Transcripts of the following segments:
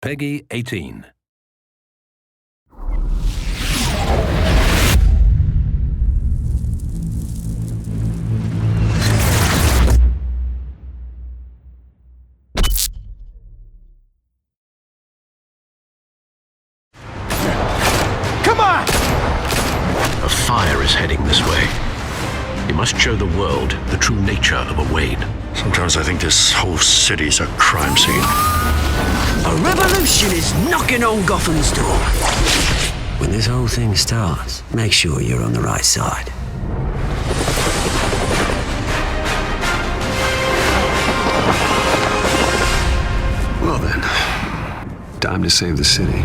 Peggy 18. Come on! A fire is heading this way. You must show the world the true nature of a Wayne. Sometimes I think this whole city's a crime scene. A revolution is knocking on Gotham's door. When this whole thing starts, make sure you're on the right side. Well then, time to save the city.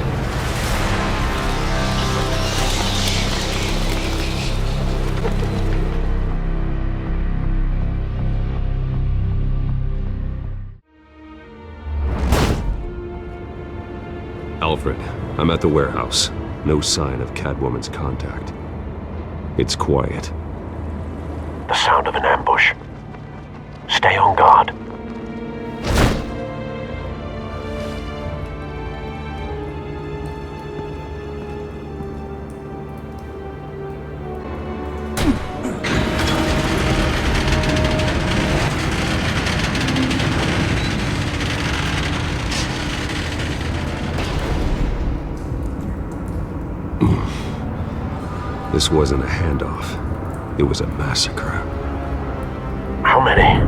Alfred, I'm at the warehouse. No sign of Catwoman's contact. It's quiet. The sound of an ambush. Stay on guard. This wasn't a handoff. It was a massacre. How many?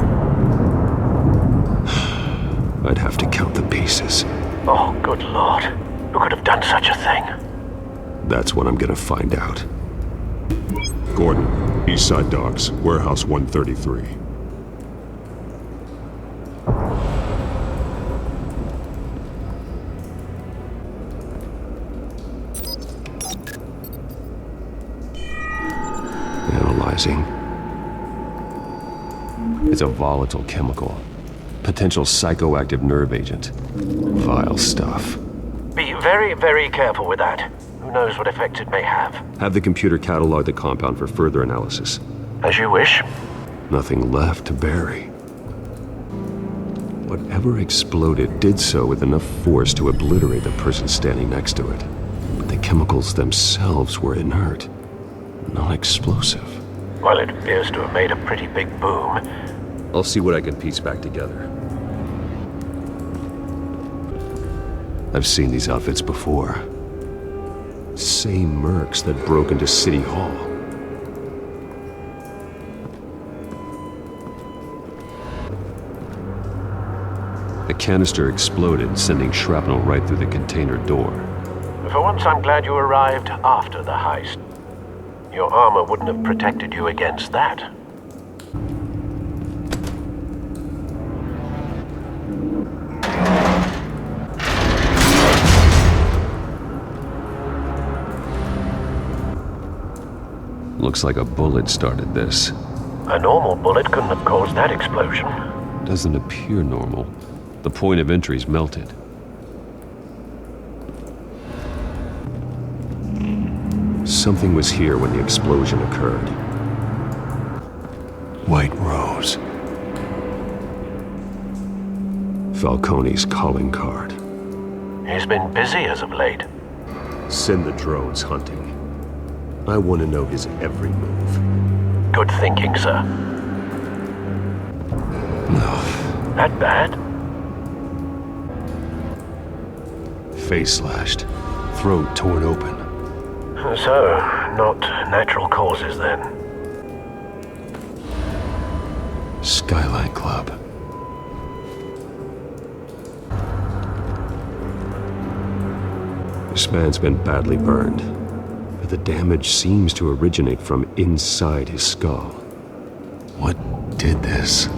I'd have to count the pieces. Oh, good lord. Who could have done such a thing? That's what I'm gonna find out. Gordon, Eastside Docks, Warehouse 133. Analyzing. It's a volatile chemical. Potential psychoactive nerve agent. Vile stuff. Be very, very careful with that. Who knows what effect it may have? Have the computer catalog the compound for further analysis. As you wish. Nothing left to bury. Whatever exploded did so with enough force to obliterate the person standing next to it. But the chemicals themselves were inert, non-explosive. Well, it appears to have made a pretty big boom. I'll see what I can piece back together. I've seen these outfits before. Same mercs that broke into City Hall. The canister exploded, sending shrapnel right through the container door. For once, I'm glad you arrived after the heist. Your armor wouldn't have protected you against that. Looks like a bullet started this. A normal bullet couldn't have caused that explosion. Doesn't appear normal. The point of entry's melted. Something was here when the explosion occurred. White Rose. Falcone's calling card. He's been busy as of late. Send the drones hunting. I want to know his every move. Good thinking, sir. No. That bad? Face slashed. Throat torn open. So, not natural causes then. Skyline Club. This man's been badly burned, but the damage seems to originate from inside his skull. What did this?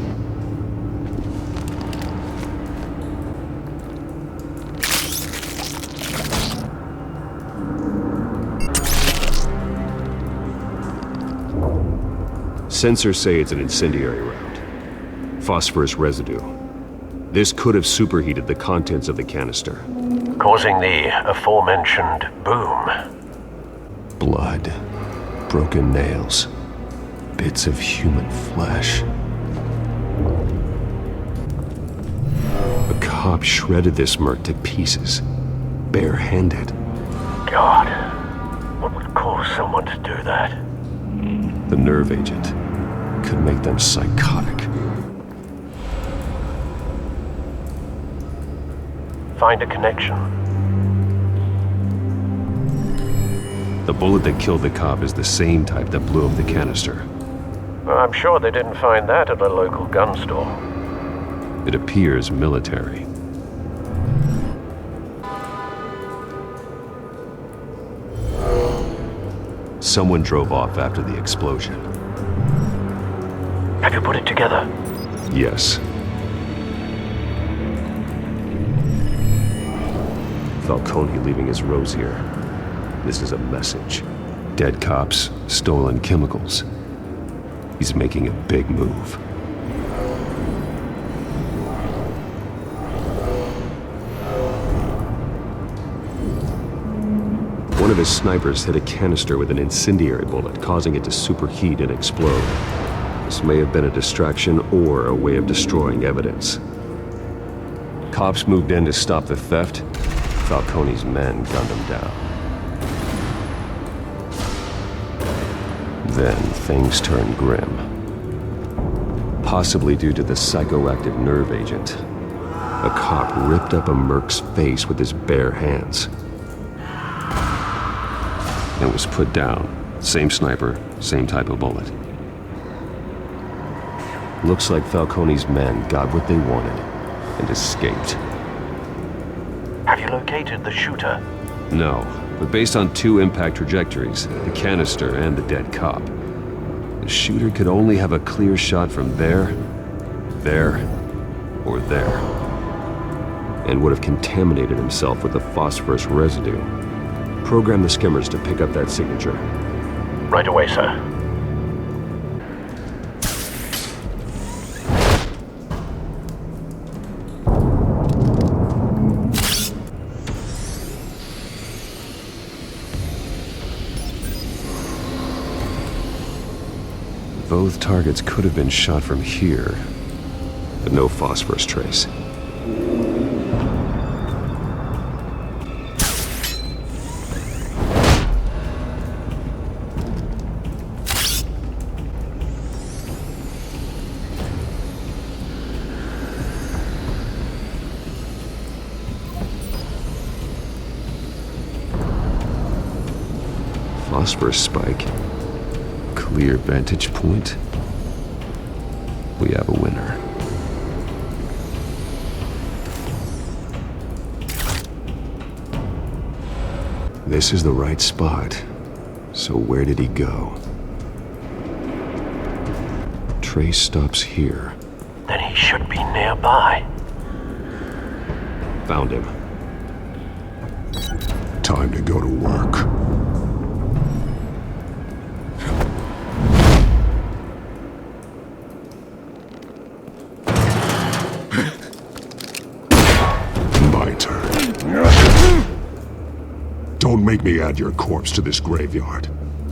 Sensors say it's an incendiary round. Phosphorus residue. This could have superheated the contents of the canister. Causing the aforementioned boom. Blood. Broken nails. Bits of human flesh. A cop shredded this merc to pieces, barehanded. God, what would cause someone to do that? The nerve agent could make them psychotic. Find a connection. The bullet that killed the cop is the same type that blew up the canister. Well, I'm sure they didn't find that at a local gun store. It appears military. Someone drove off after the explosion. Have you put it together? Yes. Falcone leaving his rose here. This is a message. Dead cops, stolen chemicals. He's making a big move. One of his snipers hit a canister with an incendiary bullet, causing it to superheat and explode. This may have been a distraction or a way of destroying evidence. Cops moved in to stop the theft. Falcone's men gunned him down. Then things turned grim. Possibly due to the psychoactive nerve agent. A cop ripped up a merc's face with his bare hands. And was put down. Same sniper, same type of bullet. Looks like Falcone's men got what they wanted and escaped. Have you located the shooter? No, but based on two impact trajectories, the canister and the dead cop, the shooter could only have a clear shot from there, or there, and would have contaminated himself with the phosphorus residue. Program the skimmers to pick up that signature. Right away, sir. Both targets could have been shot from here, but no phosphorus trace. Phosphorus spike. Clear vantage point. We have a winner. This is the right spot. So where did he go? Trace stops here. Then he should be nearby. Found him. Time to go to work. Don't make me add your corpse to this graveyard.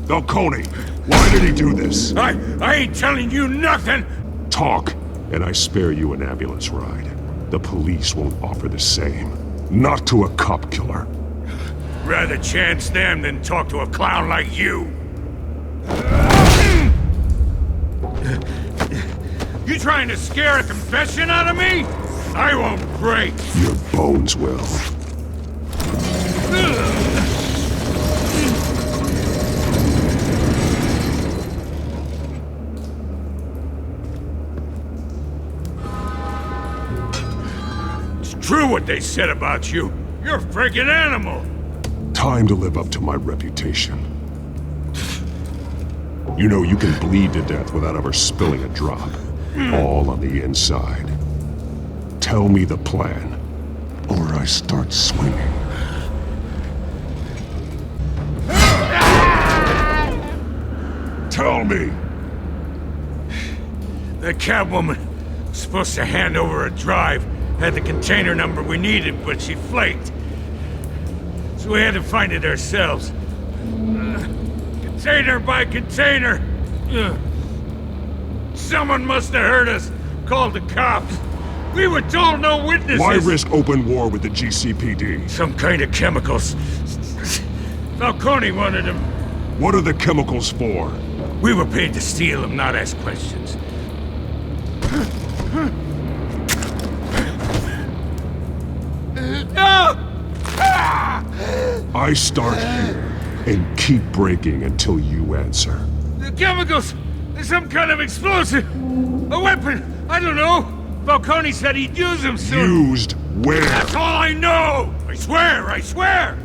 Falcone, why did he do this? I ain't telling you nothing! Talk, and I spare you an ambulance ride. The police won't offer the same. Not to a cop killer. Rather chance them than talk to a clown like you. You trying to scare a confession out of me? I won't break. Your bones will. True what they said about you. You're a freaking animal. Time to live up to my reputation. You know you can bleed to death without ever spilling a drop. All on the inside. Tell me the plan, or I start swinging. Tell me! The Catwoman was supposed to hand over a drive. Had the container number we needed, but she flaked. So we had to find it ourselves. Container by container. Someone must have heard us, called the cops. We were told no witnesses! Why risk open war with the GCPD? Some kind of chemicals. Falcone wanted them. What are the chemicals for? We were paid to steal them, not ask questions. I start here and keep breaking until you answer. The chemicals! There's some kind of explosive! A weapon! I don't know! Falcone said he'd use them soon! Used where? That's all I know! I swear! I swear!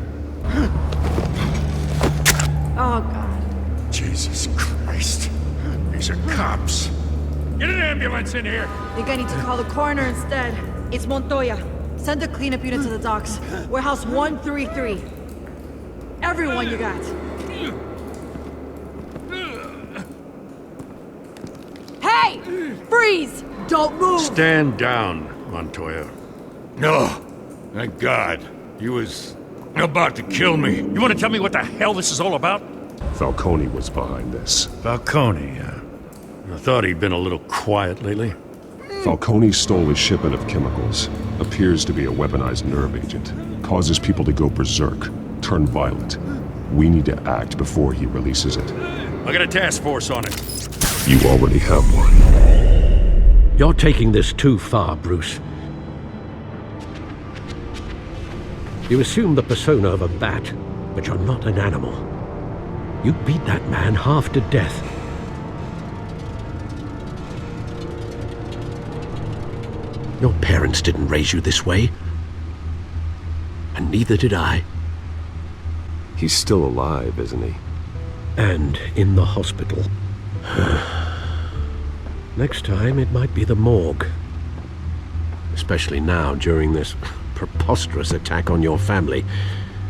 Oh, God. Jesus Christ. These are cops. Get an ambulance in here! I think I need to call the coroner instead. It's Montoya. Send a cleanup unit to the docks. Warehouse 133. Everyone you got. Hey! Freeze! Don't move! Stand down, Montoya. No. Thank God. He was about to kill me. You want to tell me what the hell this is all about? Falcone was behind this. Falcone, I thought he'd been a little quiet lately. Falcone stole a shipment of chemicals. Appears to be a weaponized nerve agent. Causes people to go berserk, turn violent. We need to act before he releases it. I got a task force on it. You already have one. You're taking this too far, Bruce. You assume the persona of a bat, but you're not an animal. You beat that man half to death. Your parents didn't raise you this way. And neither did I. He's still alive, isn't he? And in the hospital. Next time, it might be the morgue. Especially now, during this preposterous attack on your family.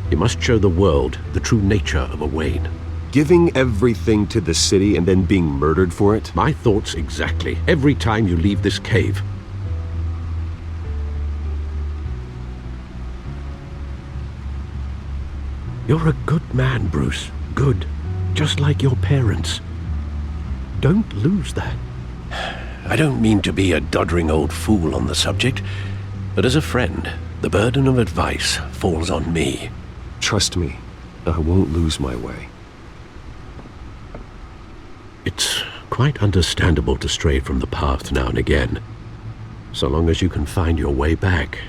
You must show the world the true nature of a Wayne. Giving everything to the city and then being murdered for it? My thoughts exactly. Every time you leave this cave. You're a good man, Bruce. Good. Just like your parents. Don't lose that. I don't mean to be a doddering old fool on the subject, but as a friend, the burden of advice falls on me. Trust me, I won't lose my way. It's quite understandable to stray from the path now and again, so long as you can find your way back.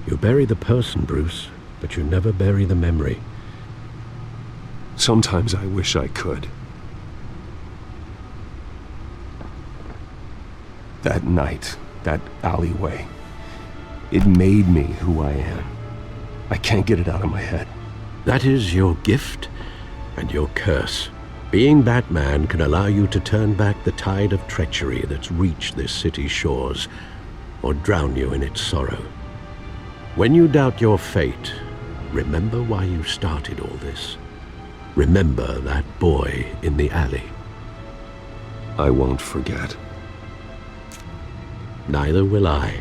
You bury the person, Bruce, but you never bury the memory. Sometimes I wish I could. That night, that alleyway, it made me who I am. I can't get it out of my head. That is your gift and your curse. Being Batman can allow you to turn back the tide of treachery that's reached this city's shores, or drown you in its sorrow. When you doubt your fate, remember why you started all this. Remember that boy in the alley. I won't forget. Neither will I.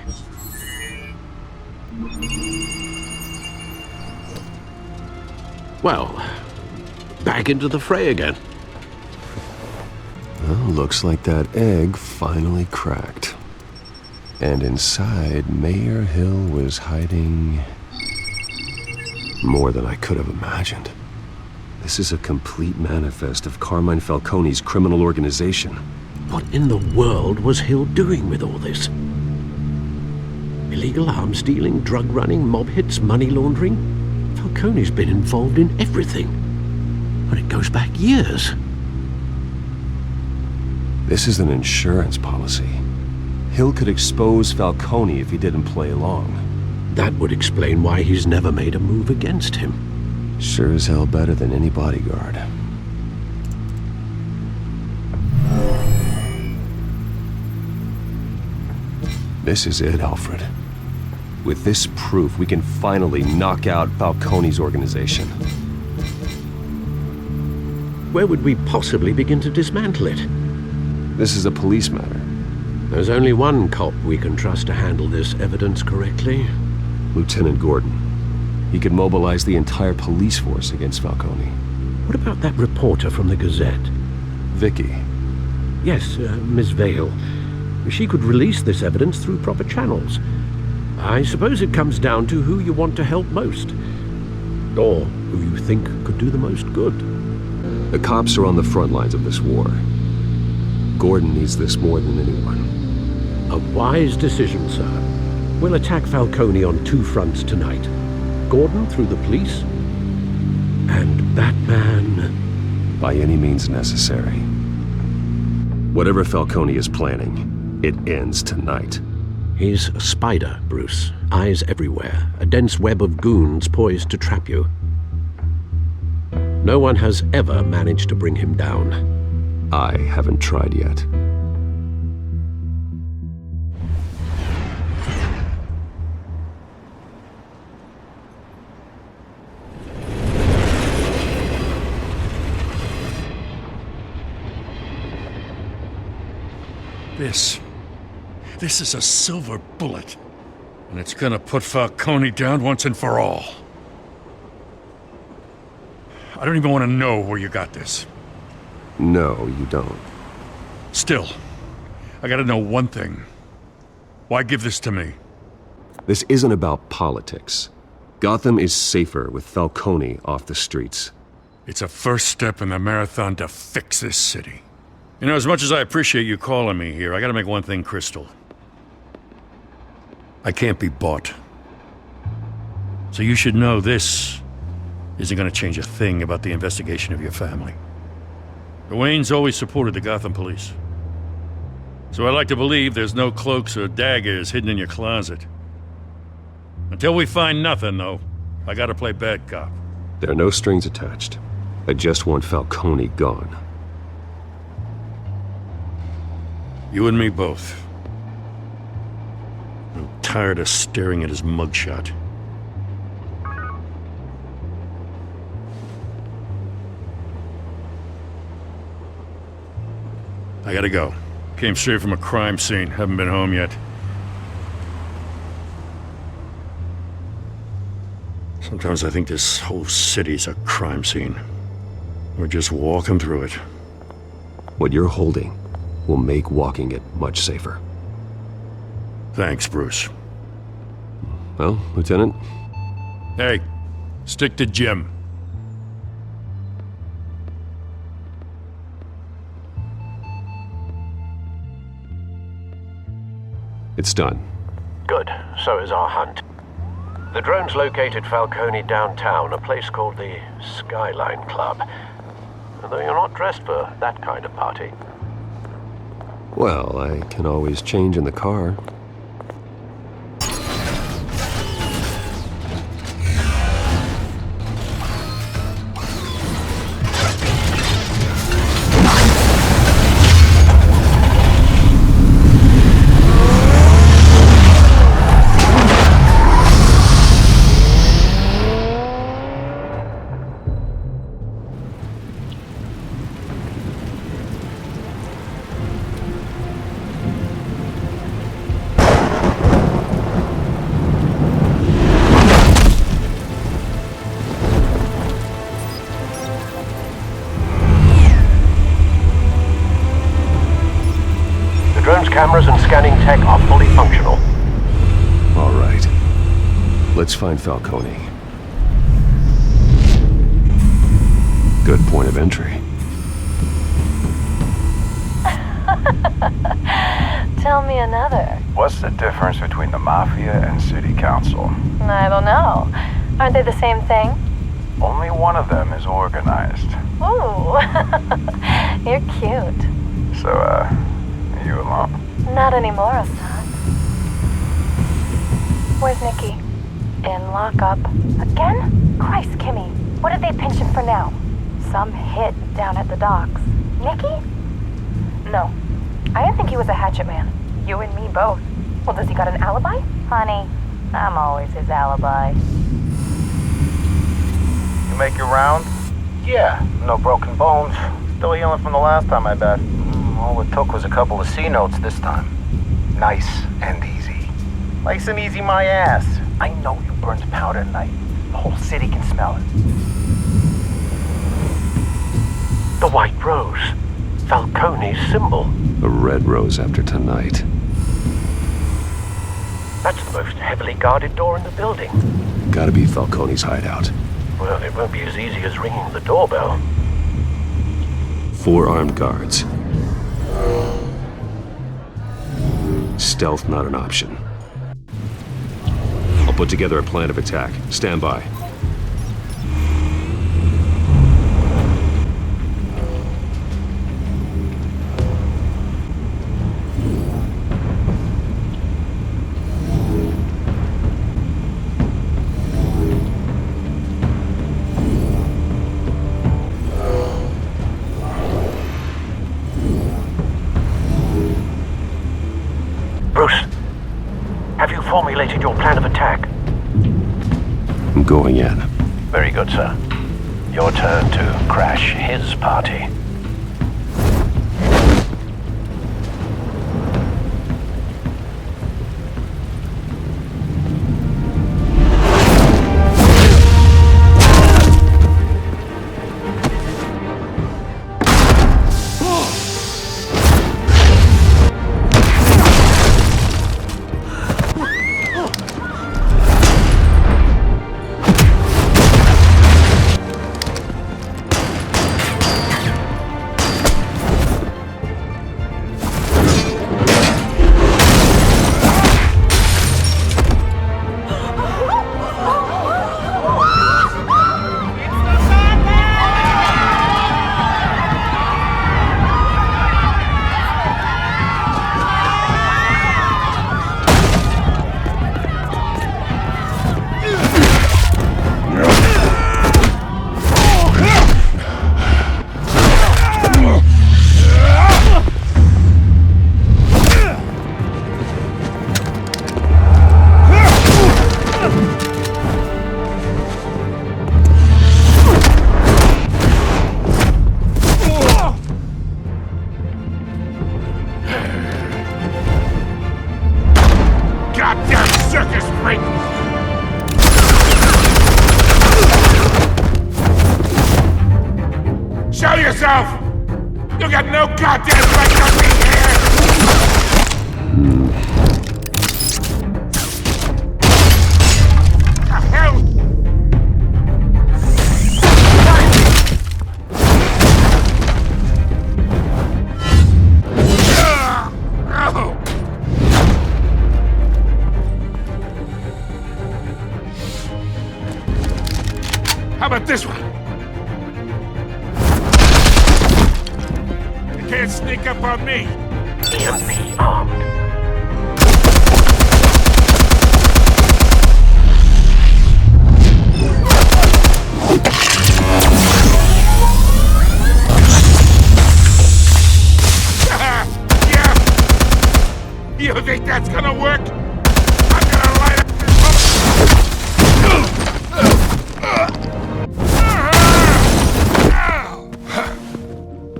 Well, back into the fray again. Well, looks like that egg finally cracked. And inside, Mayor Hill was hiding more than I could have imagined. This is a complete manifest of Carmine Falcone's criminal organization. What in the world was Hill doing with all this? Illegal arms dealing, drug running, mob hits, money laundering? Falcone's been involved in everything. And it goes back years. This is an insurance policy. Hill could expose Falcone if he didn't play along. That would explain why he's never made a move against him. Sure as hell better than any bodyguard. This is it, Alfred. With this proof, we can finally knock out Falcone's organization. Where would we possibly begin to dismantle it? This is a police matter. There's only one cop we can trust to handle this evidence correctly. Lieutenant Gordon. He could mobilize the entire police force against Falcone. What about that reporter from the Gazette? Vicky. Yes, Miss Vale. she could release this evidence through proper channels. I suppose it comes down to who you want to help most, or who you think could do the most good. The cops are on the front lines of this war. Gordon needs this more than anyone. A wise decision, sir. We'll attack Falcone on two fronts tonight. Gordon through the police, and Batman... by any means necessary. Whatever Falcone is planning, it ends tonight. He's a spider, Bruce. Eyes everywhere. A dense web of goons poised to trap you. No one has ever managed to bring him down. I haven't tried yet. This is a silver bullet. And it's gonna put Falcone down once and for all. I don't even want to know where you got this. No, you don't. Still, I gotta know one thing. Why give this to me? This isn't about politics. Gotham is safer with Falcone off the streets. It's a first step in the marathon to fix this city. You know, as much as I appreciate you calling me here, I gotta make one thing crystal. I can't be bought. So you should know this isn't gonna change a thing about the investigation of your family. The Waynes always supported the Gotham police. So I like to believe there's no cloaks or daggers hidden in your closet. Until we find nothing, though, I gotta play bad cop. There are no strings attached. I just want Falcone gone. You and me both. I'm tired of staring at his mugshot. I gotta go. Came straight from a crime scene. Haven't been home yet. Sometimes I think this whole city's a crime scene. We're just walking through it. What you're holding will make walking it much safer. Thanks, Bruce. Well, Lieutenant? Hey, stick to Jim. It's done. Good. So is our hunt. The drones located Falcone downtown, a place called the Skyline Club. Although you're not dressed for that kind of party. Well, I can always change in the car. Cameras and scanning tech are fully functional. All right. Let's find Falcone. Good point of entry. Tell me another. What's the difference between the Mafia and City Council? I don't know. Aren't they the same thing? Only one of them is organized. Ooh. You're cute. So, are you alone? Not anymore, I'm not. Where's Nikki? In lockup. Again? Christ, Kimmy. What did they pinch him for now? Some hit down at the docks. Nikki? No. I didn't think he was a hatchet man. You and me both. Well, does he got an alibi? Honey, I'm always his alibi. You make your round? Yeah, no broken bones. Still healing from the last time, I bet. All it took was a couple of C notes this time. Nice and easy. Nice and easy my ass. I know you burned powder at night. The whole city can smell it. The White Rose. Falcone's symbol. A red rose after tonight. That's the most heavily guarded door in the building. Gotta be Falcone's hideout. Well, it won't be as easy as ringing the doorbell. 4 armed guards. Stealth not an option. I'll put together a plan of attack. Stand by. Formulated your plan of attack. I'm going in. Very good, sir. Your turn to crash his party. You got no goddamn right to be here! The hell? How about this one? Can't sneak up on me. EMP armed. Yeah. You think that's gonna work? I'm gonna light up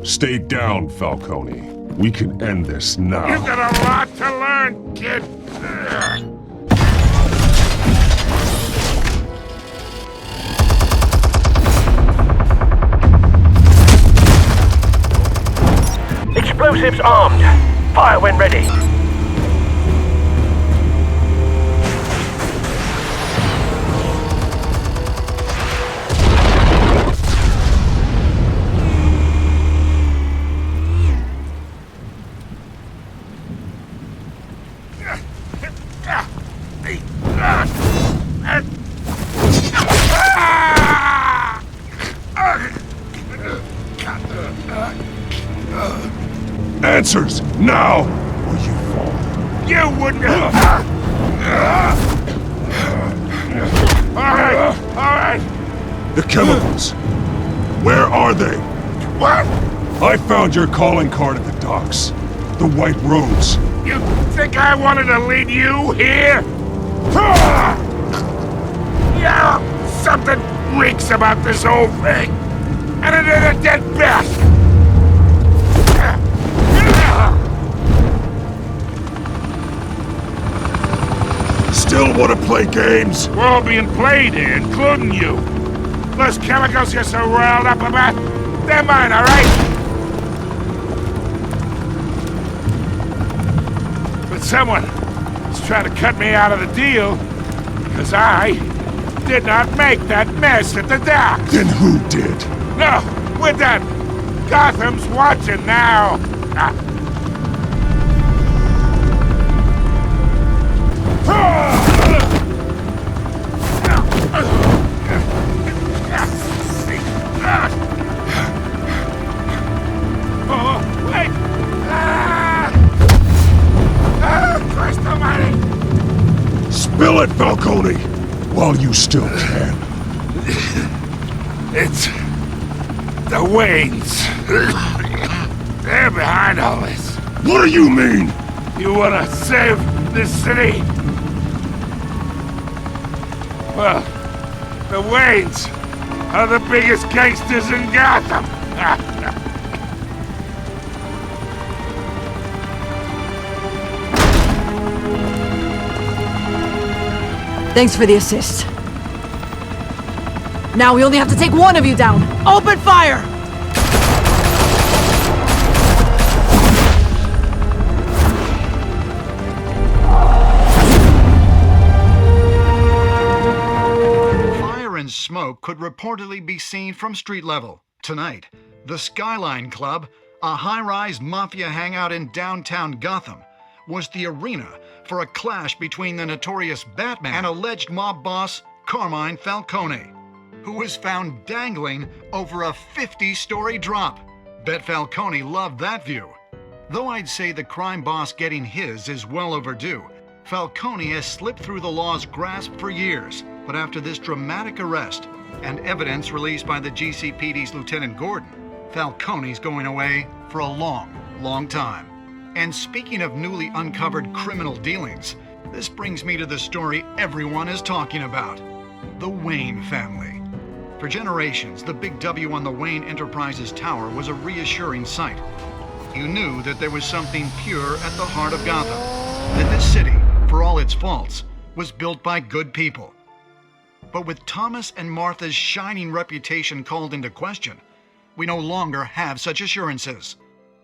Stay down, Falcone. We can end this now. You've got a lot to learn, kid. Explosives armed. Fire when ready. Answers, now, or you fall. You wouldn't All right. The chemicals. Where are they? What? I found your calling card at the docks. The White Rose. You think I wanted to lead you here? Yeah, something reeks about this whole thing. And it ain't a dead bat. Still want to play games? We're all being played here, including you. Those chemicals you're so riled up about, they're mine, all right? someone is trying to cut me out of the deal, because I did not make that mess at the dock. Then who did? No, we're done. Gotham's watching now. Spill it, Falcone, while you still can. It's the Waynes. They're behind all this. What do you mean? You wanna save this city? Well, the Waynes are the biggest gangsters in Gotham. Thanks for the assist. Now we only have to take one of you down. Open fire! Fire and smoke could reportedly be seen from street level. Tonight, the Skyline Club, a high-rise mafia hangout in downtown Gotham, was the arena for a clash between the notorious Batman and alleged mob boss Carmine Falcone, who was found dangling over a 50-story drop. Bet Falcone loved that view. Though I'd say the crime boss getting his is well overdue, Falcone has slipped through the law's grasp for years. But after this dramatic arrest and evidence released by the GCPD's Lieutenant Gordon, Falcone's going away for a long, long time. And speaking of newly uncovered criminal dealings, this brings me to the story everyone is talking about: the Wayne family. For generations, the big W on the Wayne Enterprises tower was a reassuring sight. You knew that there was something pure at the heart of Gotham, that this city, for all its faults, was built by good people. But with Thomas and Martha's shining reputation called into question, we no longer have such assurances.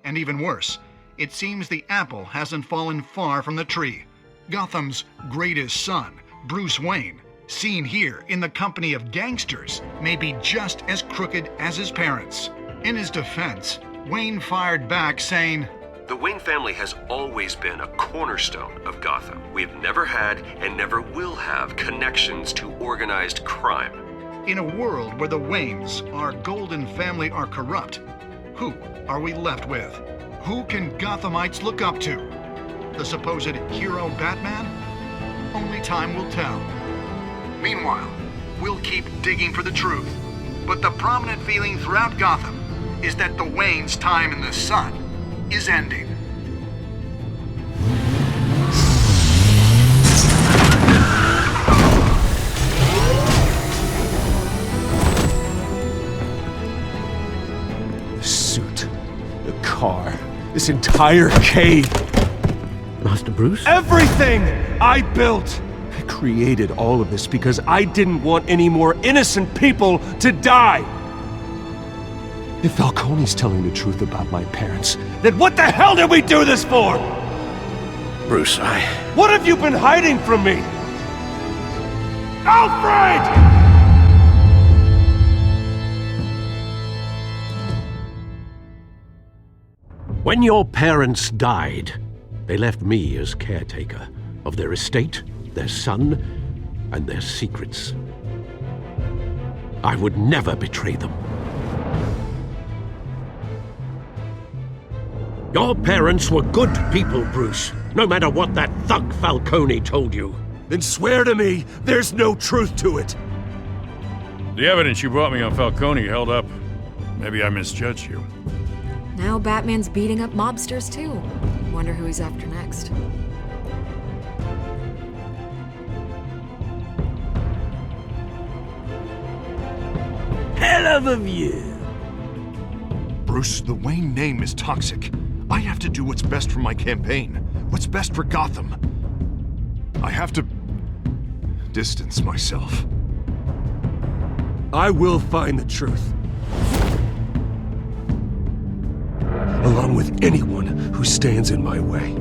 And even worse, it seems the apple hasn't fallen far from the tree. Gotham's greatest son, Bruce Wayne, seen here in the company of gangsters, may be just as crooked as his parents. In his defense, Wayne fired back saying, "The Wayne family has always been a cornerstone of Gotham. We've never had and never will have connections to organized crime." In a world where the Waynes, our golden family, are corrupt, who are we left with? Who can Gothamites look up to? The supposed hero Batman? Only time will tell. Meanwhile, we'll keep digging for the truth. But the prominent feeling throughout Gotham is that the Waynes' time in the sun is ending. The suit, the car, this entire cave. Master Bruce? Everything I built! I created all of this because I didn't want any more innocent people to die! If Falcone's telling the truth about my parents, then what the hell did we do this for? Bruce, What have you been hiding from me? Alfred! When your parents died, they left me as caretaker of their estate, their son, and their secrets. I would never betray them. Your parents were good people, Bruce, no matter what that thug Falcone told you. Then swear to me there's no truth to it. The evidence you brought me on Falcone held up. Maybe I misjudged you. Now Batman's beating up mobsters too. Wonder who he's after next. Hell of a view. Bruce, the Wayne name is toxic. I have to do what's best for my campaign. What's best for Gotham. I have to distance myself. I will find the truth. Along with anyone who stands in my way.